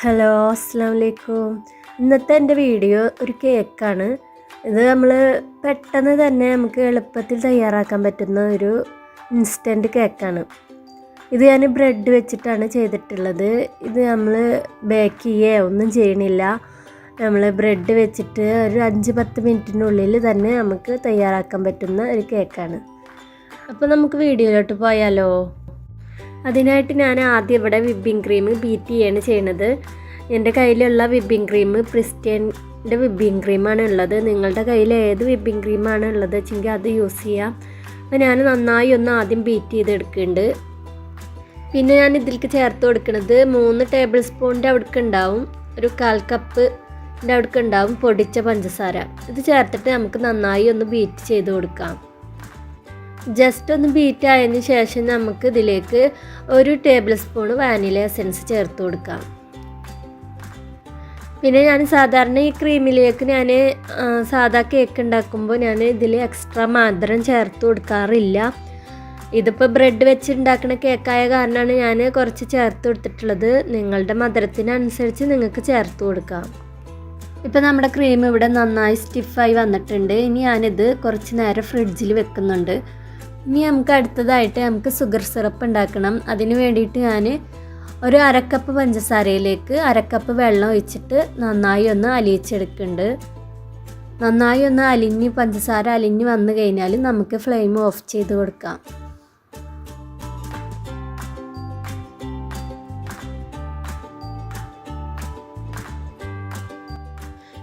Hello അസ്സലാമു അലൈക്കും. ഇന്നത്തെ എൻ്റെ വീഡിയോ ഒരു കേക്കാണ്. ഇത് നമ്മൾ പെട്ടെന്ന് തന്നെ നമുക്ക് എളുപ്പത്തിൽ തയ്യാറാക്കാൻ പറ്റുന്ന ഒരു ഇൻസ്റ്റൻറ്റ് കേക്കാണ്. ഇത് ഞാൻ ബ്രെഡ് വെച്ചിട്ടാണ് ചെയ്തിട്ടുള്ളത്. ഇത് നമ്മൾ ബേക്ക് ചെയ്യുകയോ ഒന്നും ചെയ്യണില്ല. നമ്മൾ ബ്രെഡ് വെച്ചിട്ട് ഒരു 5-10 മിനിറ്റിനുള്ളിൽ തന്നെ നമുക്ക് തയ്യാറാക്കാൻ പറ്റുന്ന ഒരു കേക്കാണ്. അപ്പോൾ നമുക്ക് വീഡിയോയിലോട്ട് പോയാലോ. അതിനായിട്ട് ഞാൻ ആദ്യം ഇവിടെ വിപ്പിംഗ് ക്രീം ബീറ്റ് ചെയ്യാണ് ചെയ്യുന്നത്. എൻ്റെ കയ്യിലുള്ള വിപ്പിംഗ് ക്രീം പ്രിസ്റ്റേൻ്റെ വിപ്പിംഗ് ക്രീമാണ് ഉള്ളത്. നിങ്ങളുടെ കയ്യിൽ ഏത് വിപ്പിംഗ് ക്രീമാണ് ഉള്ളത് വെച്ചെങ്കിൽ അത് യൂസ് ചെയ്യാം. അപ്പോൾ ഞാൻ നന്നായി ഒന്ന് ആദ്യം ബീറ്റ് ചെയ്തെടുക്കുന്നുണ്ട്. പിന്നെ ഞാൻ ഇതിലേക്ക് ചേർത്ത് കൊടുക്കുന്നത് 3 ടേബിൾ സ്പൂണിൻ്റെ അവിടേക്ക് ഉണ്ടാവും, ഒരു 1/4 കപ്പിൻ്റെ അവിടേക്ക് ഉണ്ടാവും പൊടിച്ച പഞ്ചസാര. ഇത് ചേർത്തിട്ട് നമുക്ക് നന്നായി ഒന്ന് ബീറ്റ് ചെയ്ത് കൊടുക്കാം. ജസ്റ്റ് ഒന്ന് ബീറ്റ് ആയതിന് ശേഷം നമുക്ക് ഇതിലേക്ക് 1 ടേബിൾ സ്പൂൺ വാനില എസൻസ് ചേർത്ത് കൊടുക്കാം. പിന്നെ ഞാൻ സാധാരണ ഈ ക്രീമിലേക്ക് ഞാൻ സാധാ കേക്ക് ഉണ്ടാക്കുമ്പോൾ ഞാൻ ഇതിൽ എക്സ്ട്രാ മധുരം ചേർത്ത് കൊടുക്കാറില്ല. ഇതിപ്പോൾ ബ്രെഡ് വെച്ച് ഉണ്ടാക്കുന്ന കേക്കായ കാരണമാണ് ഞാൻ കുറച്ച് ചേർത്ത് കൊടുത്തിട്ടുള്ളത്. നിങ്ങളുടെ മധുരത്തിനനുസരിച്ച് നിങ്ങൾക്ക് ചേർത്ത് കൊടുക്കാം. ഇപ്പോൾ നമ്മുടെ ക്രീം ഇവിടെ നന്നായി സ്റ്റിഫായി വന്നിട്ടുണ്ട്. ഇനി ഞാനിത് കുറച്ച് നേരം ഫ്രിഡ്ജിൽ വെക്കുന്നുണ്ട്. ഇനി നമുക്ക് അടുത്തതായിട്ട് നമുക്ക് ഷുഗർ സിറപ്പ് ഉണ്ടാക്കണം. അതിന് വേണ്ടിയിട്ട് ഞാൻ ഒരു 1/2 കപ്പ് പഞ്ചസാരയിലേക്ക് 1/2 കപ്പ് വെള്ളം ഒഴിച്ചിട്ട് നന്നായി ഒന്ന് അലിയിച്ചെടുക്കുന്നുണ്ട്. നന്നായി ഒന്ന് പഞ്ചസാര അലിഞ്ഞ് വന്നു കഴിഞ്ഞാൽ നമുക്ക് ഫ്ലെയിം ഓഫ് ചെയ്ത് കൊടുക്കാം.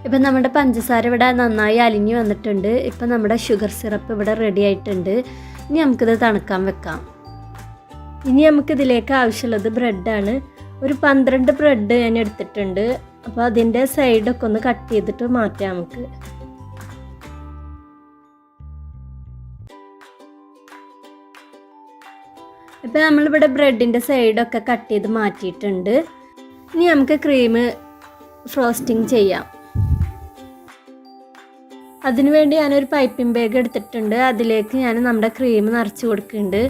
ഇപ്പം നമ്മുടെ പഞ്ചസാര ഇവിടെ നന്നായി അലിഞ്ഞ് വന്നിട്ടുണ്ട്. ഇപ്പം നമ്മുടെ ഷുഗർ സിറപ്പ് ഇവിടെ റെഡി ആയിട്ടുണ്ട്. ഇനി നമുക്കിത് തണുക്കാൻ വെക്കാം. ഇനി നമുക്കിതിലേക്ക് ആവശ്യമുള്ളത് ബ്രെഡാണ്. ഒരു 12 ബ്രെഡ് ഞാൻ എടുത്തിട്ടുണ്ട്. അപ്പോൾ അതിൻ്റെ സൈഡൊക്കെ ഒന്ന് കട്ട് ചെയ്തിട്ട് മാറ്റാം നമുക്ക്. ഇപ്പോൾ നമ്മളിവിടെ ബ്രെഡിൻ്റെ സൈഡൊക്കെ കട്ട് ചെയ്ത് മാറ്റിയിട്ടുണ്ട്. ഇനി നമുക്ക് ക്രീം ഫ്രോസ്റ്റിംഗ് ചെയ്യാം. അതിനുവേണ്ടി ഞാനൊരു പൈപ്പിംഗ് ബാഗ് എടുത്തിട്ടുണ്ട്. അതിലേക്ക് ഞാൻ നമ്മുടെ ക്രീം നിറച്ച് കൊടുക്കുന്നുണ്ട്.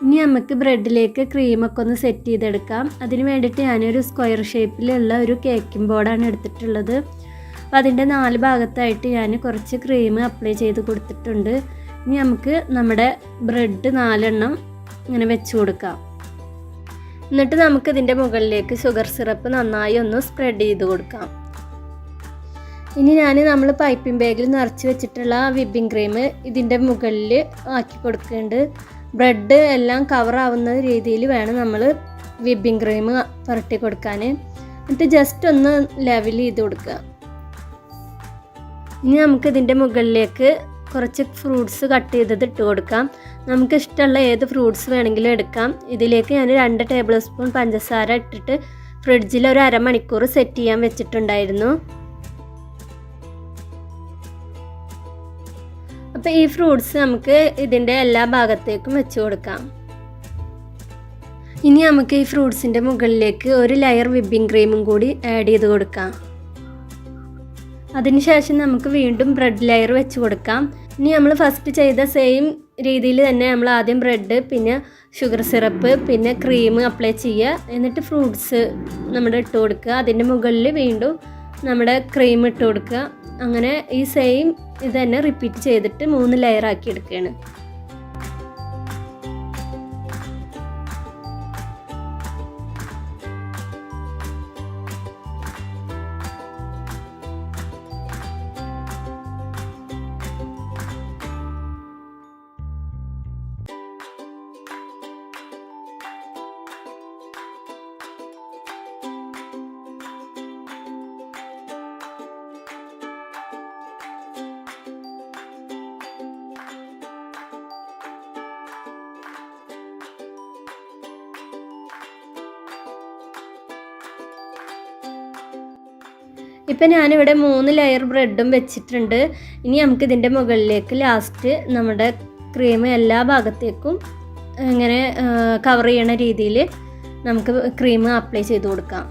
ഇനി നമുക്ക് ബ്രെഡിലേക്ക് ക്രീമൊക്കെ ഒന്ന് സെറ്റ് ചെയ്തെടുക്കാം. അതിന് വേണ്ടിയിട്ട് ഞാനൊരു സ്ക്വയർ ഷേപ്പിലുള്ള ഒരു കേക്കിംഗ് ബോർഡാണ് എടുത്തിട്ടുള്ളത്. അപ്പോൾ അതിൻ്റെ 4 ഭാഗത്തായിട്ട് ഞാൻ കുറച്ച് ക്രീം അപ്ലൈ ചെയ്ത് കൊടുത്തിട്ടുണ്ട്. ഇനി നമുക്ക് നമ്മുടെ ബ്രെഡ് 4 ഇങ്ങനെ വെച്ച് കൊടുക്കാം. എന്നിട്ട് നമുക്കിതിൻ്റെ മുകളിലേക്ക് ഷുഗർ സിറപ്പ് നന്നായി ഒന്ന് സ്പ്രെഡ് ചെയ്ത് കൊടുക്കാം. ഇനി നമ്മൾ പൈപ്പിംഗ് ബാഗിൽ നിറച്ച് വെച്ചിട്ടുള്ള വിപ്പിംഗ് ക്രീം ഇതിൻ്റെ മുകളിൽ ആക്കി കൊടുക്കുന്നുണ്ട്. ബ്രെഡ് എല്ലാം കവറാവുന്ന രീതിയിൽ വേണം നമ്മൾ വിപ്പിംഗ് ക്രീം പുരട്ടി കൊടുക്കാൻ. എന്നിട്ട് ജസ്റ്റ് ഒന്ന് ലെവൽ ചെയ്ത് കൊടുക്കുക. ഇനി നമുക്കിതിൻ്റെ മുകളിലേക്ക് കുറച്ച് ഫ്രൂട്ട്സ് കട്ട് ചെയ്തത് ഇട്ട് കൊടുക്കാം. നമുക്ക് ഇഷ്ടമുള്ള ഏത് ഫ്രൂട്ട്സ് വേണമെങ്കിലും എടുക്കാം. ഇതിലേക്ക് ഞാൻ 2 ടേബിൾ സ്പൂൺ പഞ്ചസാര ഇട്ടിട്ട് ഫ്രിഡ്ജിൽ ഒരു 1/2 മണിക്കൂർ സെറ്റ് ചെയ്യാൻ വെച്ചിട്ടുണ്ടായിരുന്നു. അപ്പോൾ ഈ ഫ്രൂട്ട്സ് നമുക്ക് ഇതിൻ്റെ എല്ലാ ഭാഗത്തേക്കും വെച്ച് കൊടുക്കാം. ഇനി നമുക്ക് ഈ ഫ്രൂട്ട്സിൻ്റെ മുകളിലേക്ക് ഒരു ലെയർ വിപ്പിംഗ് ക്രീമും കൂടി ആഡ് ചെയ്ത് കൊടുക്കാം. അതിനുശേഷം നമുക്ക് വീണ്ടും ബ്രെഡ് ലെയർ വെച്ച് കൊടുക്കാം. ഇനി നമ്മൾ ഫസ്റ്റ് ചെയ്ത സെയിം രീതിയിൽ തന്നെ നമ്മൾ ആദ്യം ബ്രെഡ്, പിന്നെ ഷുഗർ സിറപ്പ്, പിന്നെ ക്രീം അപ്ലൈ ചെയ്യുക. എന്നിട്ട് ഫ്രൂട്ട്സ് നമ്മുടെ ഇട്ട് കൊടുക്കുക. അതിൻ്റെ മുകളിൽ വീണ്ടും നമ്മുടെ ക്രീം ഇട്ട് കൊടുക്കുക. അങ്ങനെ ഈ സെയിം ഇത് തന്നെ റിപ്പീറ്റ് ചെയ്തിട്ട് 3 ലെയർ ആക്കി എടുക്കുകയാണ്. ഇപ്പം ഞാനിവിടെ 3 ലെയർ ബ്രെഡും വെച്ചിട്ടുണ്ട്. ഇനി നമുക്കിതിൻ്റെ മുകളിലേക്ക് ലാസ്റ്റ് നമ്മുടെ ക്രീം എല്ലാ ഭാഗത്തേക്കും ഇങ്ങനെ കവർ ചെയ്യണ രീതിയിൽ നമുക്ക് ക്രീം അപ്ലൈ ചെയ്ത് കൊടുക്കാം.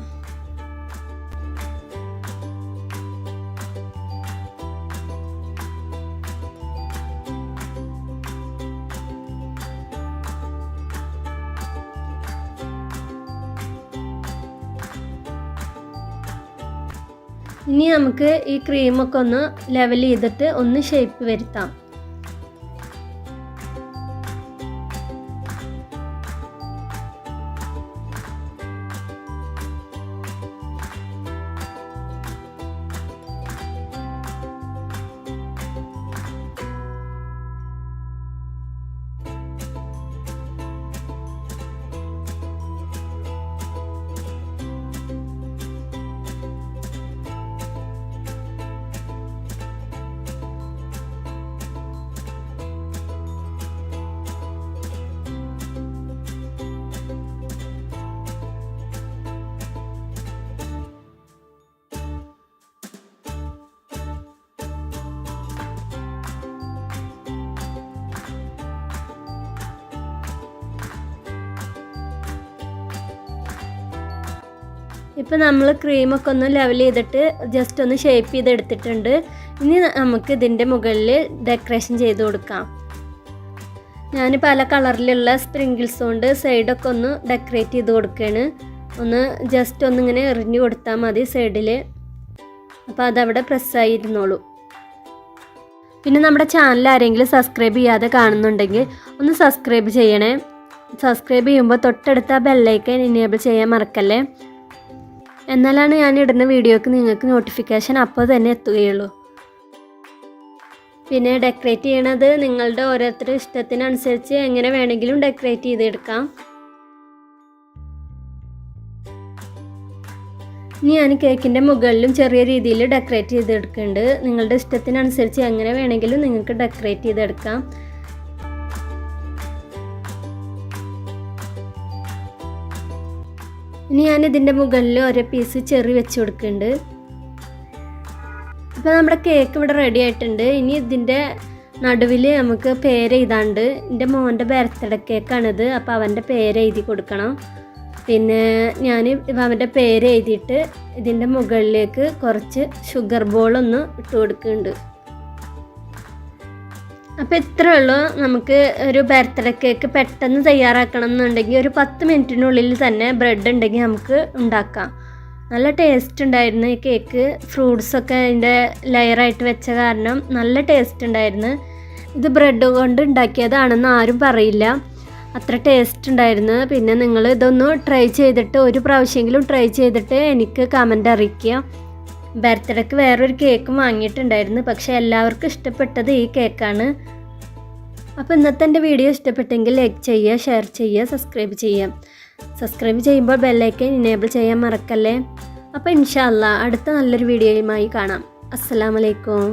ഇനി നമുക്ക് ഈ ക്രീമൊക്കെ ഒന്ന് ലെവൽ ചെയ്തിട്ട് ഒന്ന് ഷേപ്പ് വരുത്താം. ഇപ്പോൾ നമ്മൾ ക്രീമൊക്കെ ഒന്ന് ലെവൽ ചെയ്തിട്ട് ജസ്റ്റ് ഒന്ന് ഷേപ്പ് ചെയ്തെടുത്തിട്ടുണ്ട്. ഇനി നമുക്ക് ഇതിൻ്റെ മുകളിൽ ഡെക്കറേഷൻ ചെയ്ത് കൊടുക്കാം. ഞാൻ പല കളറിലുള്ള സ്പ്രിങ്കിൾസ് കൊണ്ട് സൈഡൊക്കെ ഒന്ന് ഡെക്കറേറ്റ് ചെയ്ത് കൊടുക്കുകയാണ്. ഒന്ന് ജസ്റ്റ് ഒന്നിങ്ങനെ എറിഞ്ഞു കൊടുത്താൽ മതി സൈഡിൽ. അപ്പോൾ അതവിടെ പ്രസ്സായിരുന്നോളൂ. പിന്നെ നമ്മുടെ ചാനൽ ആരെങ്കിലും സബ്സ്ക്രൈബ് ചെയ്യാതെ കാണുന്നുണ്ടെങ്കിൽ ഒന്ന് സബ്സ്ക്രൈബ് ചെയ്യണേ. സബ്സ്ക്രൈബ് ചെയ്യുമ്പോൾ തൊട്ടടുത്ത ബെല്ലൈക്കൻ എനേബിൾ ചെയ്യാൻ മറക്കല്ലേ. എന്നാലാണ് ഞാൻ ഇടുന്ന വീഡിയോക്ക് നിങ്ങൾക്ക് നോട്ടിഫിക്കേഷൻ അപ്പോൾ തന്നെ എത്തുകയുള്ളൂ. പിന്നെ ഡെക്കറേറ്റ് ചെയ്യണത് നിങ്ങളുടെ ഓരോരുത്തരുടെ ഇഷ്ടത്തിനനുസരിച്ച് എങ്ങനെ വേണമെങ്കിലും ഡെക്കറേറ്റ് ചെയ്തെടുക്കാം. ഇനി ഞാൻ കേക്കിൻ്റെ മുകളിലും ചെറിയ രീതിയിൽ ഡെക്കറേറ്റ് ചെയ്തെടുക്കുന്നുണ്ട്. നിങ്ങളുടെ ഇഷ്ടത്തിനനുസരിച്ച് എങ്ങനെ വേണമെങ്കിലും നിങ്ങൾക്ക് ഡെക്കറേറ്റ് ചെയ്തെടുക്കാം. ഇനി ഞാൻ ഇതിൻ്റെ മുകളിൽ ഓരോ പീസ് ചെറി വെച്ച് കൊടുക്കുന്നുണ്ട്. ഇപ്പോൾ നമ്മുടെ കേക്ക് ഇവിടെ റെഡി ആയിട്ടുണ്ട്. ഇനി ഇതിൻ്റെ നടുവിൽ നമുക്ക് പേര് എഴുതാണ്ട്. എൻ്റെ മോൻ്റെ ബർത്ത്ഡേ കേക്കാണിത്. അപ്പോൾ അവൻ്റെ പേര് എഴുതി കൊടുക്കണം. പിന്നെ ഞാൻ അവൻ്റെ പേര് എഴുതിയിട്ട് ഇതിൻ്റെ മുകളിലേക്ക് കുറച്ച് ഷുഗർ ബോളൊന്ന് ഇട്ട് കൊടുക്കുന്നുണ്ട്. അപ്പോൾ ഇത്രയേ ഉള്ളൂ. നമുക്ക് ഒരു ബർത്ത്ഡേ കേക്ക് പെട്ടെന്ന് തയ്യാറാക്കണം എന്നുണ്ടെങ്കിൽ ഒരു 10 മിനിറ്റിനുള്ളിൽ തന്നെ ബ്രെഡ് ഉണ്ടെങ്കിൽ നമുക്ക് ഉണ്ടാക്കാം. നല്ല ടേസ്റ്റ് ഉണ്ടായിരുന്നു ഈ കേക്ക്. ഫ്രൂട്ട്സൊക്കെ അതിൻ്റെ ലെയറായിട്ട് വെച്ച കാരണം നല്ല ടേസ്റ്റ് ഉണ്ടായിരുന്നു. ഇത് ബ്രെഡ് കൊണ്ട് ഉണ്ടാക്കിയതാണെന്ന് ആരും പറയില്ല, അത്ര ടേസ്റ്റ് ഉണ്ടായിരുന്നു. പിന്നെ നിങ്ങൾ ഇതൊന്ന് ട്രൈ ചെയ്തിട്ട് ഒരു പ്രാവശ്യമെങ്കിലും ട്രൈ ചെയ്തിട്ട് എനിക്ക് കമൻ്റ് അറിയിക്കുക. ബർത്ത്ഡേക്ക് വേറൊരു കേക്കും വാങ്ങിയിട്ടുണ്ടായിരുന്നു, പക്ഷേ എല്ലാവർക്കും ഇഷ്ടപ്പെട്ടത് ഈ കേക്കാണ്. അപ്പോൾ ഇന്നത്തെ എൻ്റെ വീഡിയോ ഇഷ്ടപ്പെട്ടെങ്കിൽ ലൈക്ക് ചെയ്യുക, ഷെയർ ചെയ്യുക, സബ്സ്ക്രൈബ് ചെയ്യുക. സബ്സ്ക്രൈബ് ചെയ്യുമ്പോൾ ബെല്ലൈക്കൻ എനേബിൾ ചെയ്യാൻ മറക്കല്ലേ. അപ്പോൾ ഇൻഷാ അല്ലാഹ് അടുത്ത നല്ലൊരു വീഡിയോയുമായി കാണാം. അസ്സലാമു അലൈക്കും.